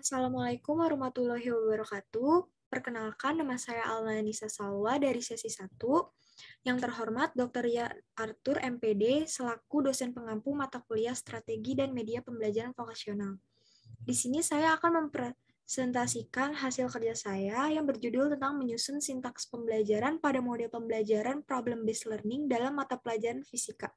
Assalamualaikum warahmatullahi wabarakatuh. Perkenalkan, nama saya Alna Nisa Salwa dari sesi 1. Yang terhormat Dr. Arthur MPD selaku dosen pengampu mata kuliah Strategi dan Media Pembelajaran Vokasional. Di sini saya akan mempresentasikan hasil kerja saya yang berjudul tentang menyusun sintaks pembelajaran pada model pembelajaran problem-based learning dalam mata pelajaran fisika.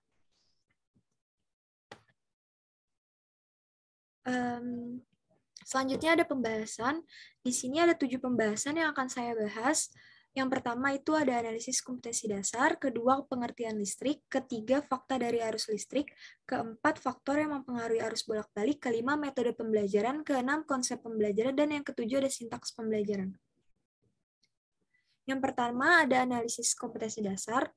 Selanjutnya ada pembahasan. Di sini ada 7 pembahasan yang akan saya bahas. Yang pertama itu ada analisis kompetensi dasar, kedua pengertian listrik, ketiga fakta dari arus listrik, keempat faktor yang mempengaruhi arus bolak-balik, kelima metode pembelajaran, keenam konsep pembelajaran, dan yang ketujuh ada sintaks pembelajaran. Yang pertama ada analisis kompetensi dasar.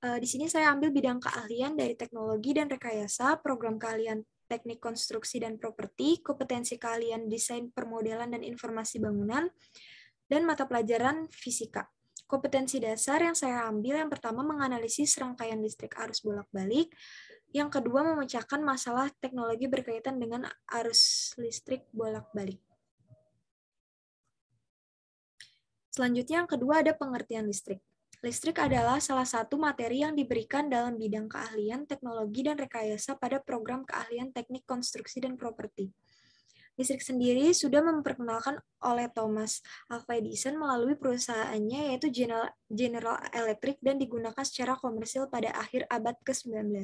Di sini saya ambil bidang keahlian dari teknologi dan rekayasa, program keahlian teknik konstruksi dan properti, kompetensi keahlian desain permodelan dan informasi bangunan, dan mata pelajaran fisika. Kompetensi dasar yang saya ambil yang pertama menganalisis rangkaian listrik arus bolak-balik, yang kedua memecahkan masalah teknologi berkaitan dengan arus listrik bolak-balik. Selanjutnya yang kedua ada pengertian listrik. Listrik adalah salah satu materi yang diberikan dalam bidang keahlian, teknologi, dan rekayasa pada program keahlian teknik konstruksi dan properti. Listrik sendiri sudah memperkenalkan oleh Thomas Alva Edison melalui perusahaannya yaitu General Electric dan digunakan secara komersil pada akhir abad ke-19.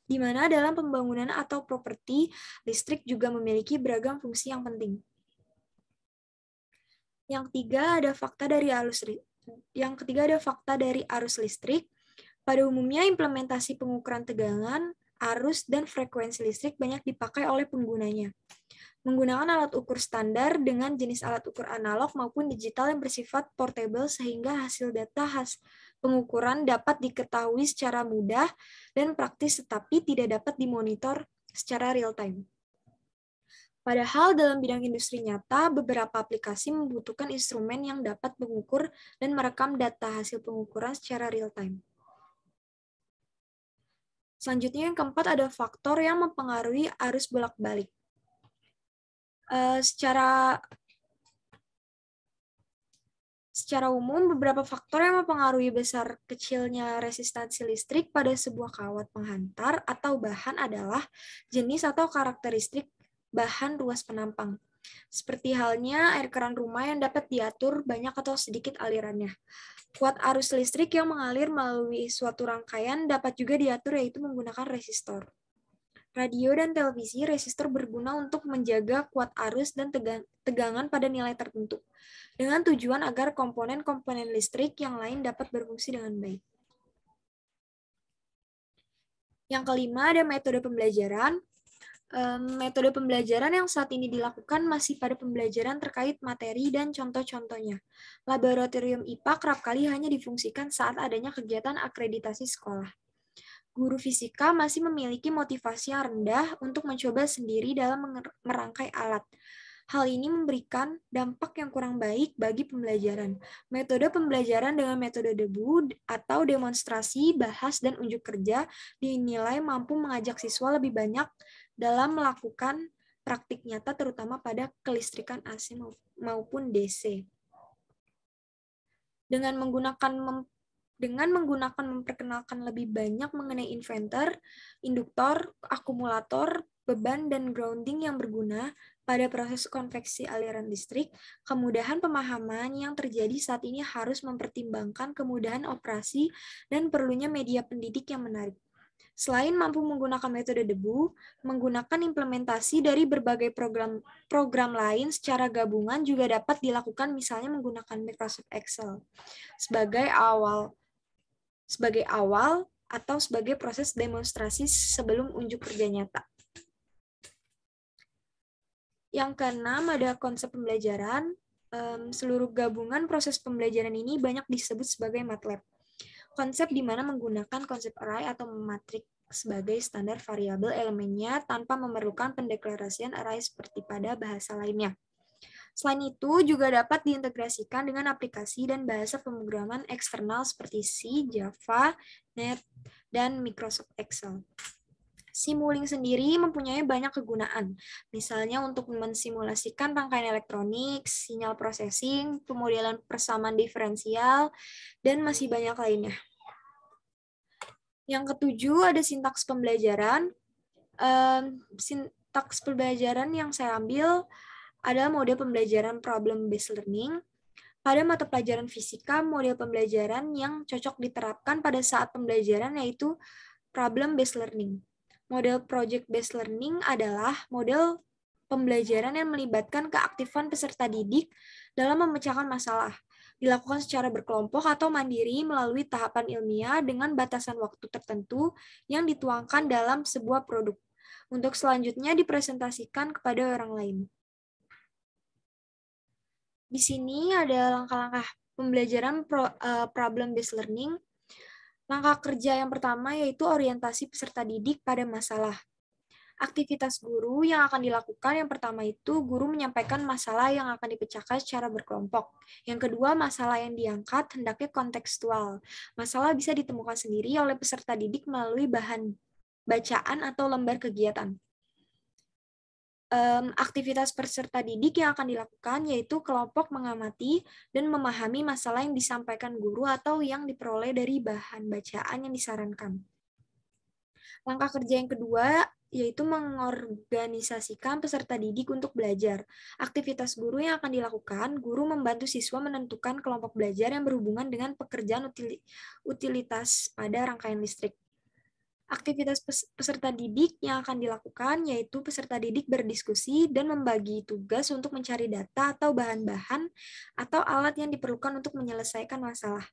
Di mana dalam pembangunan atau properti, listrik juga memiliki beragam fungsi yang penting. Yang ketiga ada fakta dari arus listrik. Pada umumnya implementasi pengukuran tegangan, arus, dan frekuensi listrik banyak dipakai oleh penggunanya. Menggunakan alat ukur standar dengan jenis alat ukur analog maupun digital yang bersifat portable sehingga hasil data pengukuran dapat diketahui secara mudah dan praktis tetapi tidak dapat dimonitor secara real time. Padahal dalam bidang industri nyata, beberapa aplikasi membutuhkan instrumen yang dapat mengukur dan merekam data hasil pengukuran secara real-time. Selanjutnya yang keempat ada faktor yang mempengaruhi arus bolak-balik. Secara umum, beberapa faktor yang mempengaruhi besar kecilnya resistansi listrik pada sebuah kawat penghantar atau bahan adalah jenis atau karakteristik bahan ruas penampang. Seperti halnya air keran rumah yang dapat diatur banyak atau sedikit alirannya. Kuat arus listrik yang mengalir melalui suatu rangkaian dapat juga diatur yaitu menggunakan resistor. Radio dan televisi, resistor berguna untuk menjaga kuat arus dan tegangan pada nilai tertentu, dengan tujuan agar komponen-komponen listrik yang lain dapat berfungsi dengan baik. Yang kelima ada metode pembelajaran. Metode pembelajaran yang saat ini dilakukan masih pada pembelajaran terkait materi dan contoh-contohnya. Laboratorium IPA kerap kali hanya difungsikan saat adanya kegiatan akreditasi sekolah. Guru fisika masih memiliki motivasi yang rendah untuk mencoba sendiri dalam merangkai alat. Hal ini memberikan dampak yang kurang baik bagi pembelajaran. Metode pembelajaran dengan metode debu atau demonstrasi, bahas, dan unjuk kerja dinilai mampu mengajak siswa lebih banyak dalam melakukan praktik nyata terutama pada kelistrikan AC maupun DC. Dengan memperkenalkan lebih banyak mengenai inverter, induktor, akumulator, beban, dan grounding yang berguna pada proses konveksi aliran listrik, kemudahan pemahaman yang terjadi saat ini harus mempertimbangkan kemudahan operasi dan perlunya media pendidik yang menarik. Selain mampu menggunakan metode debu, menggunakan implementasi dari berbagai program lain secara gabungan juga dapat dilakukan misalnya menggunakan Microsoft Excel sebagai awal atau sebagai proses demonstrasi sebelum unjuk kerja nyata. Yang keenam ada konsep pembelajaran. Seluruh gabungan proses pembelajaran ini banyak disebut sebagai MATLAB. Konsep di mana menggunakan konsep array atau matrik sebagai standar variabel elemennya tanpa memerlukan pendeklarasian array seperti pada bahasa lainnya. Selain itu, juga dapat diintegrasikan dengan aplikasi dan bahasa pemrograman eksternal seperti C, Java, Net, dan Microsoft Excel. Simulink sendiri mempunyai banyak kegunaan, misalnya untuk mensimulasikan rangkaian elektronik, sinyal processing, pemodelan persamaan diferensial, dan masih banyak lainnya. Yang ketujuh ada sintaks pembelajaran. Sintaks pembelajaran yang saya ambil adalah mode pembelajaran problem-based learning. Pada mata pelajaran fisika, model pembelajaran yang cocok diterapkan pada saat pembelajaran yaitu problem-based learning. Model project-based learning adalah model pembelajaran yang melibatkan keaktifan peserta didik dalam memecahkan masalah. Dilakukan secara berkelompok atau mandiri melalui tahapan ilmiah dengan batasan waktu tertentu yang dituangkan dalam sebuah produk. Untuk selanjutnya dipresentasikan kepada orang lain. Di sini ada langkah-langkah pembelajaran problem-based learning. Langkah kerja yang pertama yaitu orientasi peserta didik pada masalah. Aktivitas guru yang akan dilakukan yang pertama itu guru menyampaikan masalah yang akan dipecahkan secara berkelompok. Yang kedua, masalah yang diangkat hendaknya kontekstual. Masalah bisa ditemukan sendiri oleh peserta didik melalui bahan bacaan atau lembar kegiatan. Aktivitas peserta didik yang akan dilakukan yaitu kelompok mengamati dan memahami masalah yang disampaikan guru atau yang diperoleh dari bahan bacaan yang disarankan. Langkah kerja yang kedua yaitu mengorganisasikan peserta didik untuk belajar. Aktivitas guru yang akan dilakukan, guru membantu siswa menentukan kelompok belajar yang berhubungan dengan pekerjaan utilitas pada rangkaian listrik. Aktivitas peserta didik yang akan dilakukan yaitu peserta didik berdiskusi dan membagi tugas untuk mencari data atau bahan-bahan atau alat yang diperlukan untuk menyelesaikan masalah.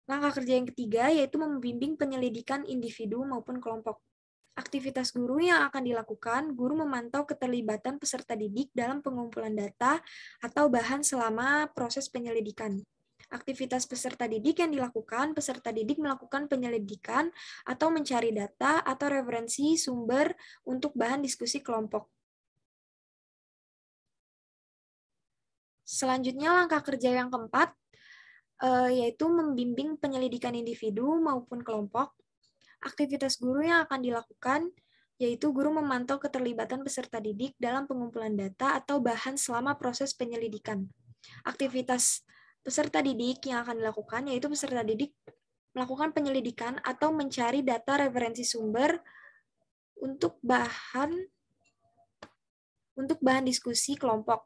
Langkah kerja yang ketiga yaitu membimbing penyelidikan individu maupun kelompok. Aktivitas guru yang akan dilakukan, guru memantau keterlibatan peserta didik dalam pengumpulan data atau bahan selama proses penyelidikan. Aktivitas peserta didik yang dilakukan, peserta didik melakukan penyelidikan atau mencari data atau referensi sumber untuk bahan diskusi kelompok. Selanjutnya langkah kerja yang keempat, yaitu membimbing penyelidikan individu maupun kelompok. Aktivitas guru yang akan dilakukan, yaitu guru memantau keterlibatan peserta didik dalam pengumpulan data atau bahan selama proses penyelidikan. Aktivitas peserta didik yang akan dilakukan, yaitu peserta didik melakukan penyelidikan atau mencari data referensi sumber untuk bahan diskusi kelompok.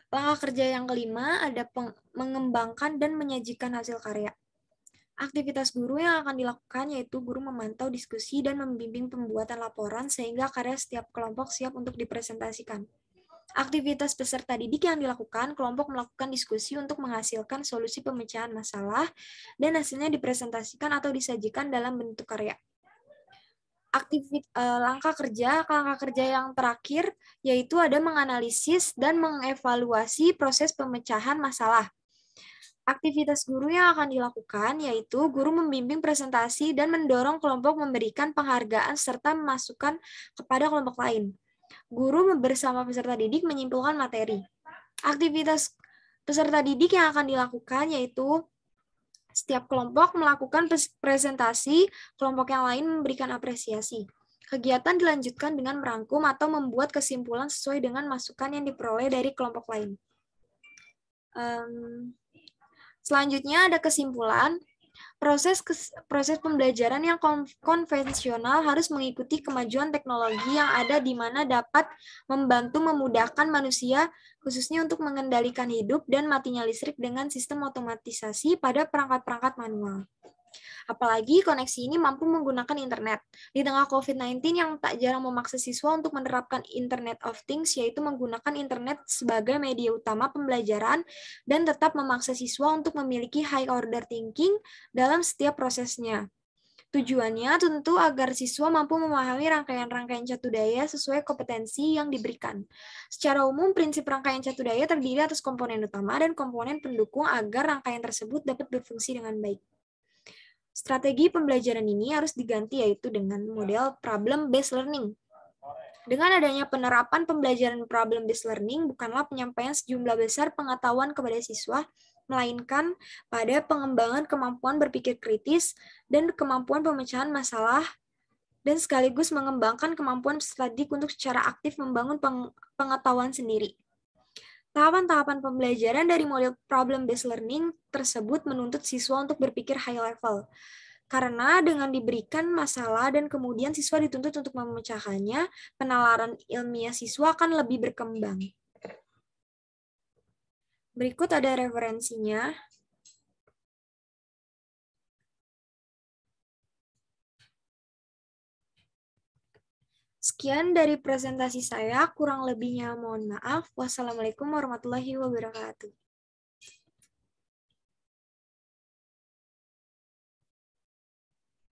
Langkah kerja yang kelima ada mengembangkan dan menyajikan hasil karya. Aktivitas guru yang akan dilakukan yaitu guru memantau diskusi dan membimbing pembuatan laporan sehingga karya setiap kelompok siap untuk dipresentasikan. Aktivitas peserta didik yang dilakukan, kelompok melakukan diskusi untuk menghasilkan solusi pemecahan masalah dan hasilnya dipresentasikan atau disajikan dalam bentuk karya. Langkah kerja yang terakhir yaitu ada menganalisis dan mengevaluasi proses pemecahan masalah. Aktivitas guru yang akan dilakukan yaitu guru membimbing presentasi dan mendorong kelompok memberikan penghargaan serta masukan kepada kelompok lain. Guru bersama peserta didik menyimpulkan materi. Aktivitas peserta didik yang akan dilakukan yaitu setiap kelompok melakukan presentasi, kelompok yang lain memberikan apresiasi. Kegiatan dilanjutkan dengan merangkum atau membuat kesimpulan sesuai dengan masukan yang diperoleh dari kelompok lain. Selanjutnya ada kesimpulan. Proses pembelajaran yang konvensional harus mengikuti kemajuan teknologi yang ada di mana dapat membantu memudahkan manusia khususnya untuk mengendalikan hidup dan matinya listrik dengan sistem otomatisasi pada perangkat-perangkat manual. Apalagi koneksi ini mampu menggunakan internet. Di tengah COVID-19 yang tak jarang memaksa siswa untuk menerapkan Internet of Things, yaitu menggunakan internet sebagai media utama pembelajaran dan tetap memaksa siswa untuk memiliki high order thinking dalam setiap prosesnya. Tujuannya tentu agar siswa mampu memahami rangkaian-rangkaian catudaya sesuai kompetensi yang diberikan. Secara umum, prinsip rangkaian catudaya terdiri atas komponen utama dan komponen pendukung agar rangkaian tersebut dapat berfungsi dengan baik. Strategi pembelajaran ini harus diganti yaitu dengan model problem-based learning. Dengan adanya penerapan pembelajaran problem-based learning, bukanlah penyampaian sejumlah besar pengetahuan kepada siswa, melainkan pada pengembangan kemampuan berpikir kritis dan kemampuan pemecahan masalah, dan sekaligus mengembangkan kemampuan peserta didik untuk secara aktif membangun pengetahuan sendiri. Tahapan-tahapan pembelajaran dari model problem-based learning tersebut menuntut siswa untuk berpikir high level. Karena dengan diberikan masalah dan kemudian siswa dituntut untuk memecahkannya, penalaran ilmiah siswa akan lebih berkembang. Berikut ada referensinya. Sekian dari presentasi saya, kurang lebihnya mohon maaf. Wassalamualaikum warahmatullahi wabarakatuh.